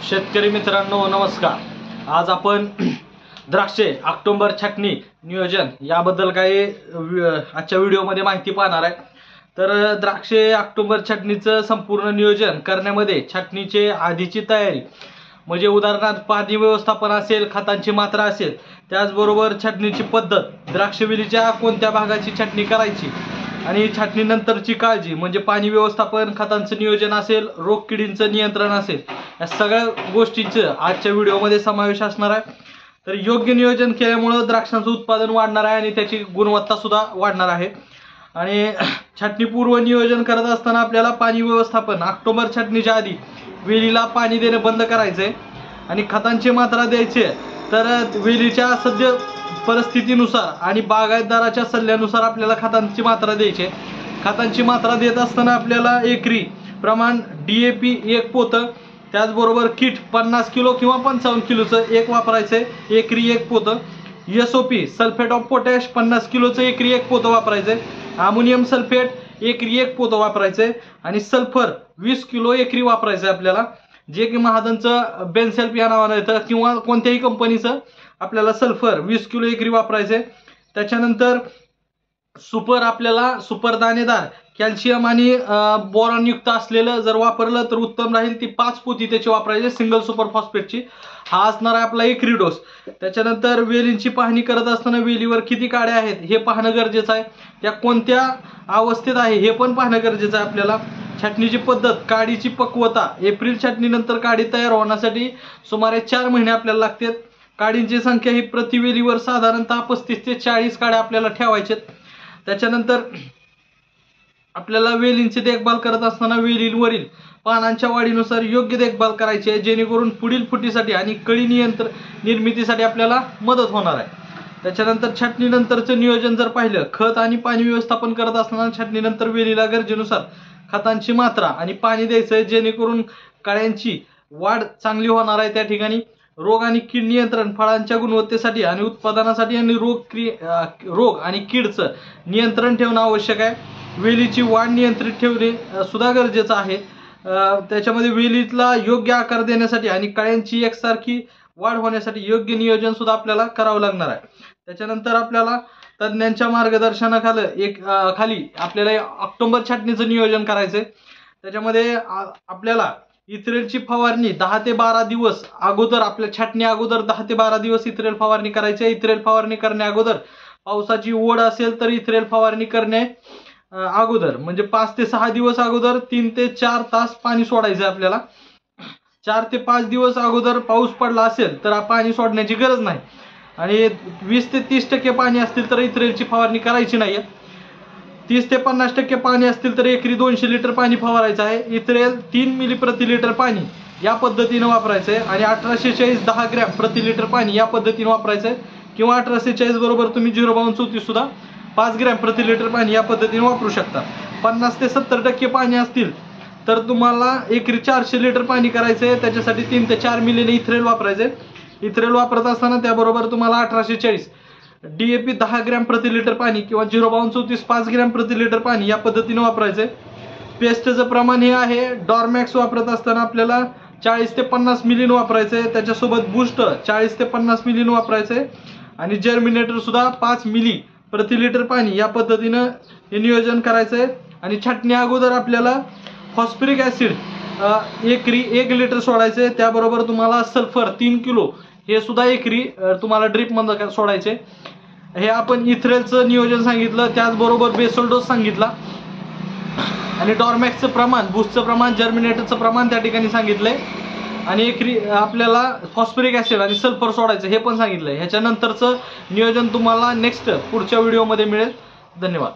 शेतकरी मित्रांनो नमस्कार। आज आपण द्राक्षे ऑक्टोबर छाटणी नियोजन याबद्दल काही आजच्या व्हिडिओमध्ये माहिती पाहणार आहे। तर द्राक्षे ऑक्टोबर छाटणीचं संपूर्ण नियोजन करण्यामध्ये छाटणीचे आधीची तयारी म्हणजे उदाहरणार्थ पाणी व्यवस्थापन असेल, खतांची मात्रा असेल, त्याचबरोबर छाटणीची पद्धत, द्राक्षवेलीच्या कोणत्या भागाची छाटणी करायची आणि छाटणीनंतरची काळजी म्हणजे पाणी व्यवस्थापन, खतांचं नियोजन असेल, रोग किडींचं नियंत्रण असेल, या सगळ्या गोष्टींचं आजच्या व्हिडिओमध्ये समावेश असणार आहे। तर योग्य नियोजन केल्यामुळे द्राक्षांचं उत्पादन वाढणार आहे आणि त्याची गुणवत्ता सुद्धा वाढणार आहे। आणि छाटणीपूर्व नियोजन करत असताना आपल्याला पाणी व्यवस्थापन ऑक्टोबर छाटणीच्या आधी वेलीला पाणी देणं बंद करायचंय आणि खतांची मात्रा द्यायची तर वेलीच्या सद्य परिस्थितीनुसार आणि बागायतदाराच्या सल्ल्यानुसार आपल्याला खतांची मात्रा द्यायची। खतांची मात्रा देत असताना आपल्याला एकरी प्रमाण DAP 1 पोतं, त्याचबरोबर किट 50 किलो किंवा 55 किलोचं एक वापरायचंय, एकरी 1 पोतं। SOP सल्फेट ऑफ पोटॅश 50 किलोचं एकरी 1 पोतं वापरायचंय। अमोनियम सल्फेट एकरी 1 पोतं वापरायचंय आणि सल्फर 20 किलो एकरी वापरायचंय आपल्याला, जे की महादनचं बेन्सेल्फ या नावानं येतं किंवा कोणत्याही कंपनीचं आपल्याला सल्फर 20 किलो एकरी वापरायचंय। त्याच्यानंतर सुपर आपल्याला सुपर दाणेदार कॅल्शियम आणि बोरॉन युक्त असलेलं जर वापरलं तर उत्तम राहील। ती 5 पोती त्याची वापरायची सिंगल सुपर फॉस्फेटची। हा असणार आहे आपला एकरी डोस। त्याच्यानंतर वेलींची पाहणी करत असताना वेलीवर किती काड्या आहेत हे पाहणं गरजेचं आहे, त्या कोणत्या अवस्थेत आहे हे पण पाहणं गरजेचं आहे आपल्याला। छाटणीची पद्धत, काडीची पक्वता, एप्रिल छाटणीनंतर काडी तयार होण्यासाठी सुमारे 4 महिने आपल्याला लागतात। काडींची संख्या ही प्रति वेलीवर साधारणतः 35 ते 40 काड्या आपल्याला ठेवायच्यात। त्याच्यानंतर आपल्याला वेलींची देखभाल करत असताना वेलींवरील पानांच्या वाढीनुसार योग्य देखभाल करायची आहे, जेणेकरून पुढील फुटीसाठी आणि कळी निर्मितीसाठी आपल्याला मदत होणार आहे। त्याच्यानंतर छाटणीनंतरचं नियोजन जर पाहिलं, खत आणि पाणी व्यवस्थापन करत असताना छाटणीनंतर वेलीला गरजेनुसार खतांची मात्रा आणि पाणी द्यायचं आहे, जेणेकरून कळ्यांची वाढ चांगली होणार आहे। त्या ठिकाणी रोग आणि कीड नियंत्रण, फळांच्या गुणवत्तेसाठी आणि उत्पादनासाठी आणि रोग आणि कीडचं नियंत्रण ठेवणं आवश्यक आहे। वेलीची वाढ नियंत्रित ठेवणे सुद्धा गरजेचं आहे। त्याच्यामध्ये वेलीला योग्य आकार देण्यासाठी आणि कळ्यांची एकसारखी वाढ होण्यासाठी योग्य नियोजन सुद्धा आपल्याला करावं लागणार आहे। त्याच्यानंतर आपल्याला तज्ञांच्या मार्गदर्शनाखाली आपल्याला ऑक्टोबर छाटणीचं नियोजन करायचंय। त्याच्यामध्ये आपल्याला इथ्रेलची फवारणी 10 ते 12 दिवस अगोदर, आपल्या छाटणी अगोदर 10 ते 12 दिवस इथ्रेल फवारणी करायची आहे। इथ्रेल फवारणी करण्या अगोदर पावसाची ओढ असेल तर इथ्रेल फवारणी करण्या अगोदर म्हणजे 5 ते 6 दिवस अगोदर 3 ते 4 तास पाणी सोडायचं आहे आपल्याला। 4 ते 5 दिवस अगोदर पाऊस पडला असेल तर पाणी सोडण्याची गरज नाही आणि 20 ते 30% पाणी असतील तर इथ्रेलची फवारणी करायची नाही। 30 ते 50% पाणी असतील तर एकरी 200 लिटर पाणी फवारायचं आहे। इथ्रेल 3 मिली प्रति लिटर पाणी या पद्धतीने वापरायचं आहे आणि 1840 10 ग्रॅम प्रति लिटर पाणी या पद्धतीने वापरायचं आहे, किंवा 1840 बरोबर तुम्ही 0.34 सुद्धा 5 ग्रॅम प्रति लिटर पाणी या पद्धतीने वापरू शकता। 50 ते 70% पाणी असतील तर तुम्हाला एकरी 400 लिटर पाणी करायचं आहे, त्याच्यासाठी 3 ते 4 मिलीने इथ्रेल वापरायचं आहे। इथ्रेल वापरत असताना त्याबरोबर तुम्हाला 1840 DAP 10 ग्रॅम प्रति लिटर पाणी किंवा 0.34 5 ग्रॅम प्रति लिटर पाणी या पद्धतीने वापरायचं आहे। पेस्टचं प्रमाण हे आहे, डॉर्मॅक्स वापरत असताना आपल्याला 40 ते 50 मिलीने वापरायचं आहे, त्याच्यासोबत बूस्ट 40 ते 50 मिलीने वापरायचं आहे आणि जर्मिनेटर सुद्धा 5 मिली प्रति लिटर पाणी या पद्धतीनं हे नियोजन करायचं आहे। आणि छाटणी अगोदर आपल्याला फॉस्फरिक ॲसिड एकरी 1 लिटर सोडायचं आहे, त्याबरोबर तुम्हाला सल्फर 3 किलो हे सुद्धा एकरी तुम्हाला ड्रिपमध्ये सोडायचे। हे आपण इथ्रेलचं नियोजन सांगितलं, त्याचबरोबर बेसल डोस सांगितला आणि डॉर्मॅक्सचं प्रमाण, बूस्टचं प्रमाण, जर्मिनेटरचं प्रमाण त्या ठिकाणी सांगितलंय आणि एकरी आपल्याला फॉस्फरिक ॲसिड आणि सल्फर सोडायचं हे पण सांगितलंय। ह्याच्यानंतरचं नियोजन तुम्हाला पुढच्या व्हिडिओमध्ये मिळेल। धन्यवाद।